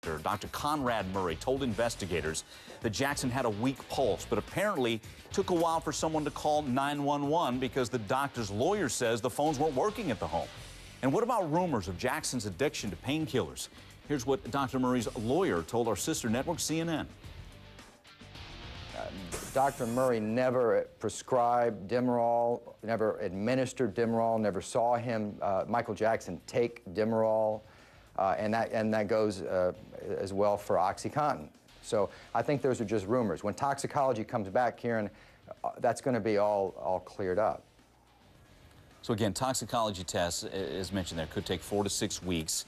Dr. Conrad Murray told investigators that Jackson had a weak pulse, but apparently took a while for someone to call 911 because the doctor's lawyer says the phones weren't working at the home. And what about rumors of Jackson's addiction to painkillers? Here's what Dr. Murray's lawyer told our sister network, CNN. Dr. Murray never prescribed Demerol, never administered Demerol, never saw him, Michael Jackson, take Demerol, and that goes as well for OxyContin. So I think those are just rumors. When toxicology comes back, Kieran, that's going to be all cleared up. So again, toxicology tests, as mentioned there, could take 4 to 6 weeks.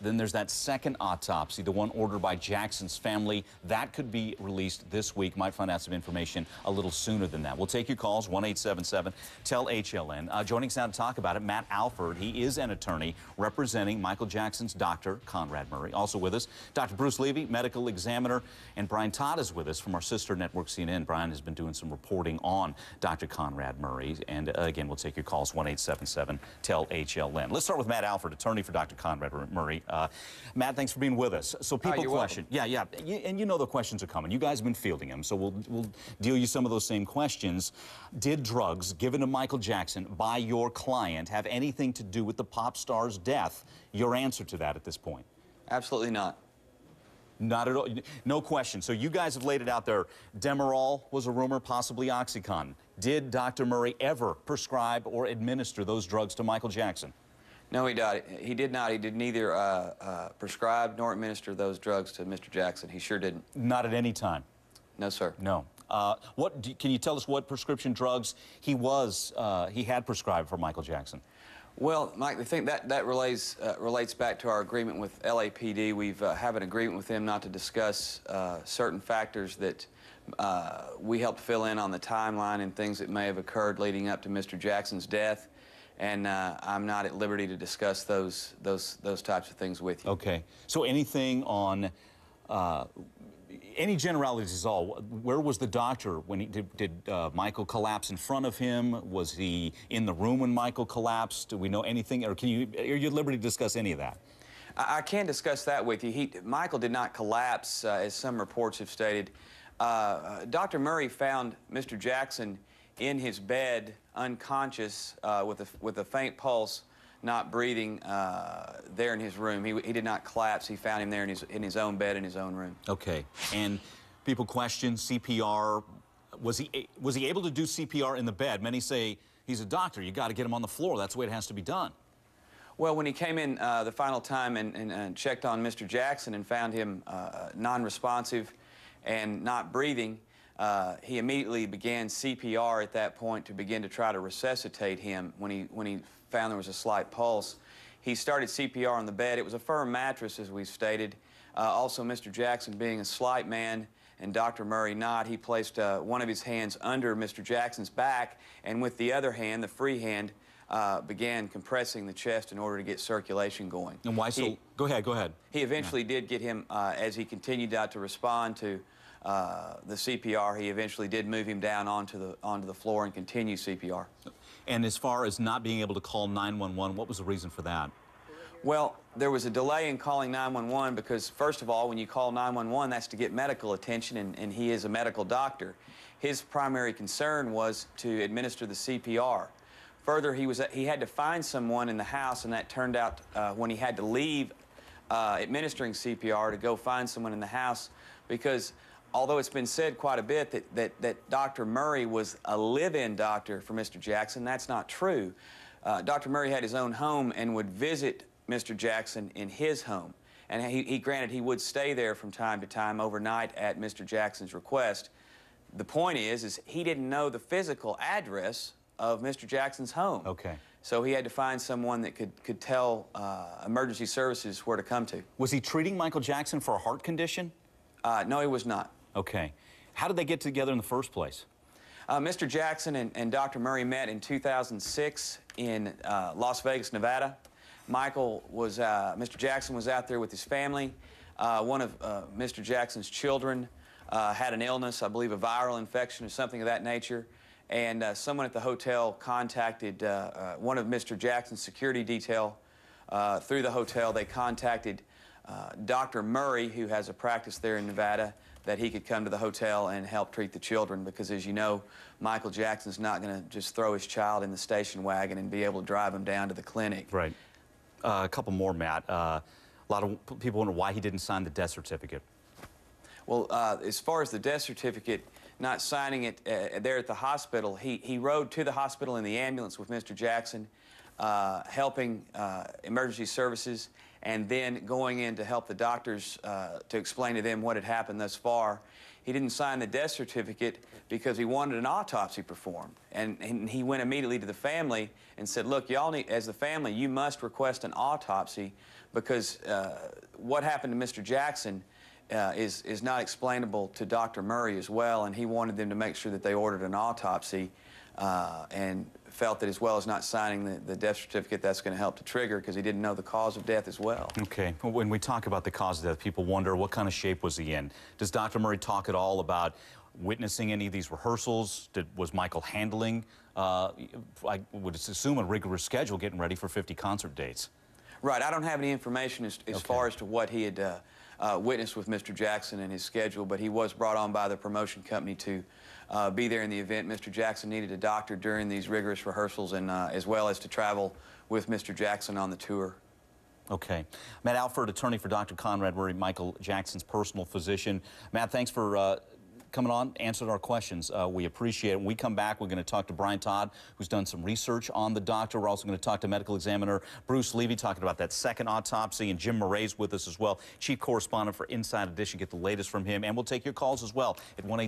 Then there's that second autopsy, the one ordered by Jackson's family. That could be released this week. Might find out some information a little sooner than that. We'll take your calls, 1-877-TEL-HLN. Joining us now to talk about it, Matt Alford. He is an attorney representing Michael Jackson's doctor, Conrad Murray. Also with us, Dr. Bruce Levy, medical examiner, and Brian Todd is with us from our sister network, CNN. Brian has been doing some reporting on Dr. Conrad Murray. And again, we'll take your calls, 1-877-TEL-HLN. Let's start with Matt Alford, attorney for Dr. Conrad Murray. Matt, thanks for being with us. So people question. Yeah. And you know the questions are coming. You guys have been fielding them, so we'll deal you some of those same questions. Did drugs given to Michael Jackson by your client have anything to do with the pop star's death? Your answer to that at this point? Absolutely not. Not at all. No question. So you guys have laid it out there. Demerol was a rumor, possibly OxyContin. Did Dr. Murray ever prescribe or administer those drugs to Michael Jackson? No, he did not. He did neither prescribe nor administer those drugs to Mr. Jackson. He sure didn't. Not at any time? No, sir. No. Can you tell us what prescription drugs he had prescribed for Michael Jackson? Well, Mike, I think that relates back to our agreement with LAPD. We've have an agreement with them not to discuss certain factors that we helped fill in on the timeline and things that may have occurred leading up to Mr. Jackson's death. And I'm not at liberty to discuss those types of things with you. Okay. So anything on any generalities is all. Where was the doctor when he did Michael collapse in front of him? Was he in the room when Michael collapsed? Do we know anything, or are you at liberty to discuss any of that? I can discuss that with you. Michael did not collapse, as some reports have stated. Dr. Murray found Mr. Jackson in his bed, unconscious, with a faint pulse, not breathing, there in his room. He did not collapse. He found him there in his own bed in his own room. Okay. And people question CPR. Was he able to do CPR in the bed? Many say he's a doctor. You got to get him on the floor. That's the way it has to be done. Well, when he came in the final time and checked on Mr. Jackson and found him non-responsive and not breathing, he immediately began CPR at that point to begin to try to resuscitate him when he found there was a slight pulse. He started CPR on the bed. It was a firm mattress, as we've stated. Also, Mr. Jackson being a slight man and Dr. Murray not, he placed one of his hands under Mr. Jackson's back, and with the other hand, the free hand, began compressing the chest in order to get circulation going. And why so? Go ahead. He eventually did get him, as he continued to respond to the CPR, he eventually did move him down onto the floor and continue CPR. And as far as not being able to call 911, what was the reason for that? Well, there was a delay in calling 911 because, first of all, when you call 911, that's to get medical attention, and he is a medical doctor. His primary concern was to administer the CPR. Further, he had to find someone in the house, and that turned out when he had to leave administering CPR to go find someone in the house, because although it's been said quite a bit that Dr. Murray was a live-in doctor for Mr. Jackson, that's not true. Dr. Murray had his own home and would visit Mr. Jackson in his home. And granted, he would stay there from time to time overnight at Mr. Jackson's request. The point is he didn't know the physical address of Mr. Jackson's home. Okay. So he had to find someone that could tell emergency services where to come to. Was he treating Michael Jackson for a heart condition? No, he was not. Okay. How did they get together in the first place? Mr. Jackson and Dr. Murray met in 2006 in Las Vegas, Nevada. Mr. Jackson was out there with his family. One of Mr. Jackson's children had an illness, I believe a viral infection or something of that nature, and someone at the hotel contacted one of Mr. Jackson's security detail through the hotel. They contacted Dr. Murray, who has a practice there in Nevada, that he could come to the hotel and help treat the children, because as you know, Michael Jackson's not going to just throw his child in the station wagon and be able to drive him down to the clinic. Right. A couple more, Matt. A lot of people wonder why he didn't sign the death certificate. Well, as far as the death certificate, not signing it there at the hospital, he rode to the hospital in the ambulance with Mr. Jackson, helping emergency services, and then going in to help the doctors to explain to them what had happened thus far. He didn't sign the death certificate because he wanted an autopsy performed. And he went immediately to the family and said, look, y'all need, as the family, you must request an autopsy, because what happened to Mr. Jackson is not explainable to Dr. Murray as well, and he wanted them to make sure that they ordered an autopsy, and felt that as well as not signing the death certificate, that's going to help to trigger, because he didn't know the cause of death as well. Okay. When we talk about the cause of death, people wonder what kind of shape was he in. Does Dr. Murray talk at all about witnessing any of these rehearsals? Was Michael handling, I would assume, a rigorous schedule getting ready for 50 concert dates? Right. I don't have any information as far as to what he had witnessed with Mr. Jackson and his schedule, but he was brought on by the promotion company to be there in the event. Mr. Jackson needed a doctor during these rigorous rehearsals, and as well as to travel with Mr. Jackson on the tour. Okay. Matt Alford, attorney for Dr. Conrad Murray, Michael Jackson's personal physician. Matt, thanks for coming on, answering our questions. We appreciate it. When we come back, we're going to talk to Brian Todd, who's done some research on the doctor. We're also going to talk to medical examiner Bruce Levy, talking about that second autopsy, and Jim Murray's with us as well, chief correspondent for Inside Edition. Get the latest from him, and we'll take your calls as well at 1-800